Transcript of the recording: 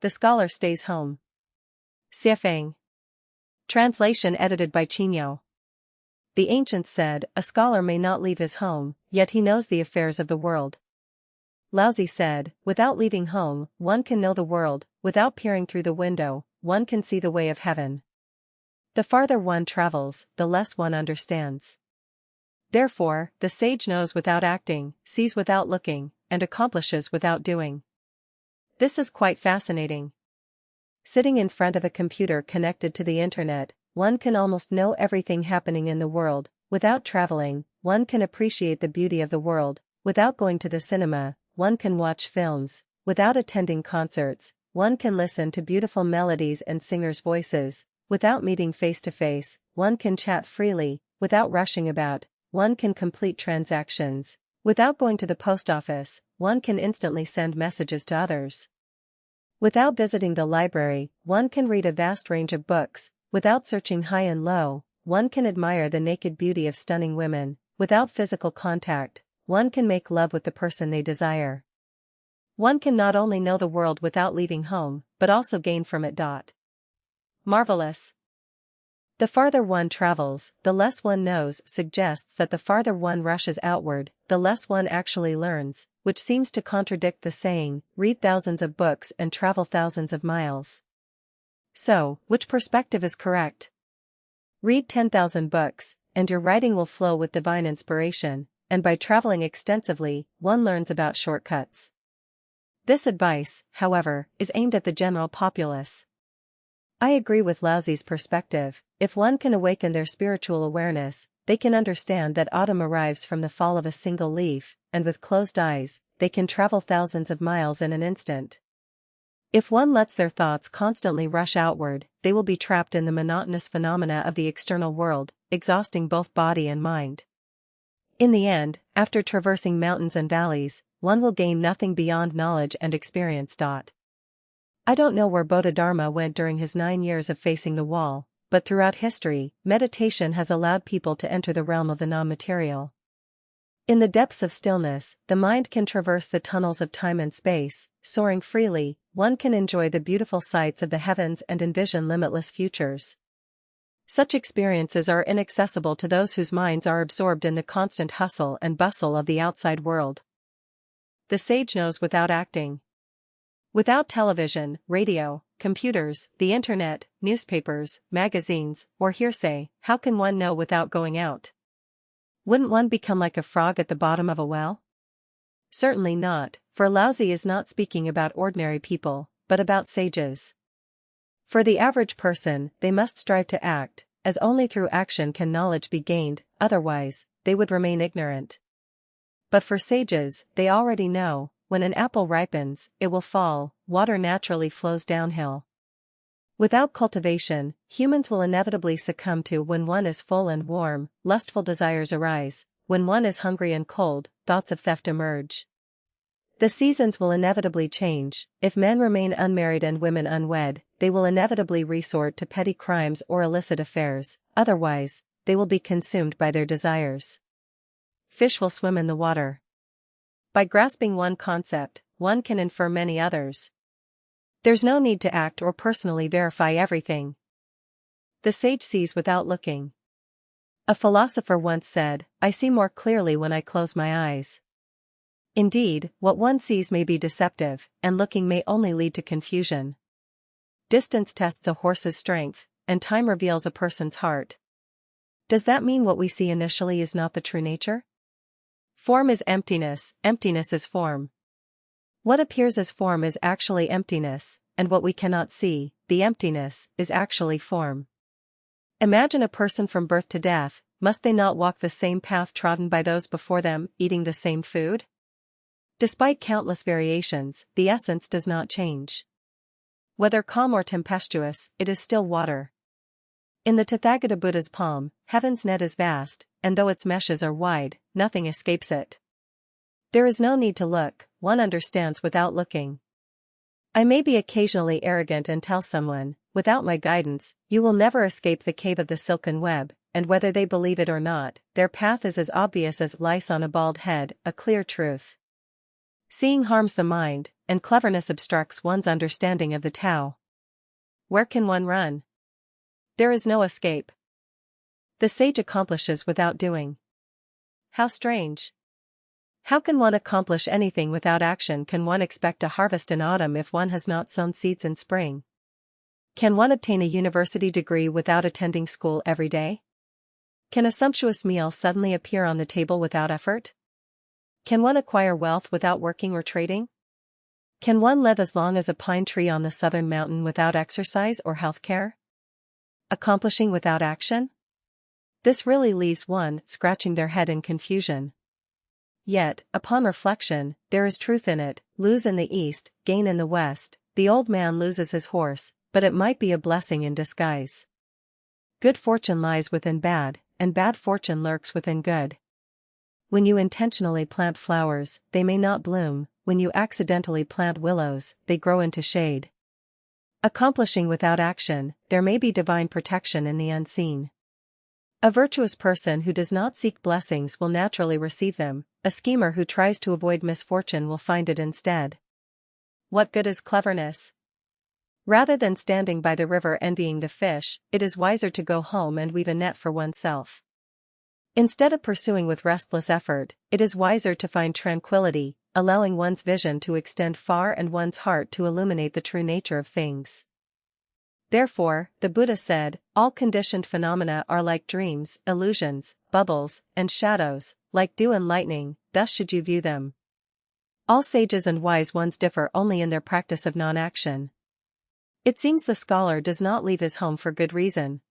the scholar stays home. Siafeng. Translation edited by Chinyo. The ancients said, a scholar may not leave his home, yet he knows the affairs of the world. Laozi said, without leaving home, one can know the world, without peering through the window, one can see the way of heaven. The farther one travels, the less one understands. Therefore, the sage knows without acting, sees without looking, and accomplishes without doing. This is quite fascinating. Sitting in front of a computer connected to the internet, one can almost know everything happening in the world. Without traveling, one can appreciate the beauty of the world. Without going to the cinema, one can watch films. Without attending concerts, one can listen to beautiful melodies and singers' voices. Without meeting face-to-face, one can chat freely. Without rushing about, one can complete transactions. Without going to the post office, one can instantly send messages to others. Without visiting the library, one can read a vast range of books. Without searching high and low, one can admire the naked beauty of stunning women. Without physical contact, one can make love with the person they desire. One can not only know the world without leaving home, but also gain from it. Marvelous. The farther one travels, the less one knows suggests that the farther one rushes outward, the less one actually learns, which seems to contradict the saying, read thousands of books and travel thousands of miles. So, which perspective is correct? Read 10,000 books, and your writing will flow with divine inspiration, and by traveling extensively, one learns about shortcuts. This advice, however, is aimed at the general populace. I agree with Laozi's perspective. If one can awaken their spiritual awareness, they can understand that autumn arrives from the fall of a single leaf, and with closed eyes, they can travel thousands of miles in an instant. If one lets their thoughts constantly rush outward, they will be trapped in the monotonous phenomena of the external world, exhausting both body and mind. In the end, after traversing mountains and valleys, one will gain nothing beyond knowledge and experience. I don't know where Bodhidharma went during his 9 years of facing the wall, but throughout history, meditation has allowed people to enter the realm of the non-material. In the depths of stillness, the mind can traverse the tunnels of time and space. Soaring freely, one can enjoy the beautiful sights of the heavens and envision limitless futures. Such experiences are inaccessible to those whose minds are absorbed in the constant hustle and bustle of the outside world. The sage knows without acting. Without television, radio, computers, the internet, newspapers, magazines, or hearsay, how can one know without going out? Wouldn't one become like a frog at the bottom of a well? Certainly not, for Laozi is not speaking about ordinary people, but about sages. For the average person, they must strive to act, as only through action can knowledge be gained, otherwise, they would remain ignorant. But for sages, they already know, when an apple ripens, it will fall, water naturally flows downhill. Without cultivation, humans will inevitably succumb to when one is full and warm, lustful desires arise, when one is hungry and cold, thoughts of theft emerge. The seasons will inevitably change. If men remain unmarried and women unwed, they will inevitably resort to petty crimes or illicit affairs, otherwise, they will be consumed by their desires. Fish will swim in the water. By grasping one concept, one can infer many others. There's no need to act or personally verify everything. The sage sees without looking. A philosopher once said, "I see more clearly when I close my eyes." Indeed, what one sees may be deceptive, and looking may only lead to confusion. Distance tests a horse's strength, and time reveals a person's heart. Does that mean what we see initially is not the true nature? Form is emptiness, emptiness is form. What appears as form is actually emptiness, and what we cannot see, the emptiness, is actually form. Imagine a person from birth to death, must they not walk the same path trodden by those before them, eating the same food? Despite countless variations, the essence does not change. Whether calm or tempestuous, it is still water. In the Tathagata Buddha's palm, heaven's net is vast, and though its meshes are wide, nothing escapes it. There is no need to look, one understands without looking. I may be occasionally arrogant and tell someone, without my guidance, you will never escape the cave of the silken web, and whether they believe it or not, their path is as obvious as lice on a bald head, a clear truth. Seeing harms the mind, and cleverness obstructs one's understanding of the Tao. Where can one run? There is no escape. The sage accomplishes without doing. How strange. How can one accomplish anything without action? Can one expect a harvest in autumn if one has not sown seeds in spring? Can one obtain a university degree without attending school every day? Can a sumptuous meal suddenly appear on the table without effort? Can one acquire wealth without working or trading? Can one live as long as a pine tree on the southern mountain without exercise or health care? Accomplishing without action? This really leaves one scratching their head in confusion. Yet, upon reflection, there is truth in it. Lose in the east, gain in the west. The old man loses his horse, but it might be a blessing in disguise. Good fortune lies within bad, and bad fortune lurks within good. When you intentionally plant flowers, they may not bloom. When you accidentally plant willows, they grow into shade. Accomplishing without action, there may be divine protection in the unseen. A virtuous person who does not seek blessings will naturally receive them. A schemer who tries to avoid misfortune will find it instead. What good is cleverness? Rather than standing by the river envying the fish, it is wiser to go home and weave a net for oneself. Instead of pursuing with restless effort, it is wiser to find tranquility, allowing one's vision to extend far and one's heart to illuminate the true nature of things. Therefore, the Buddha said, all conditioned phenomena are like dreams, illusions, bubbles, and shadows, like dew and lightning, thus should you view them. All sages and wise ones differ only in their practice of non-action. It seems the scholar does not leave his home for good reason.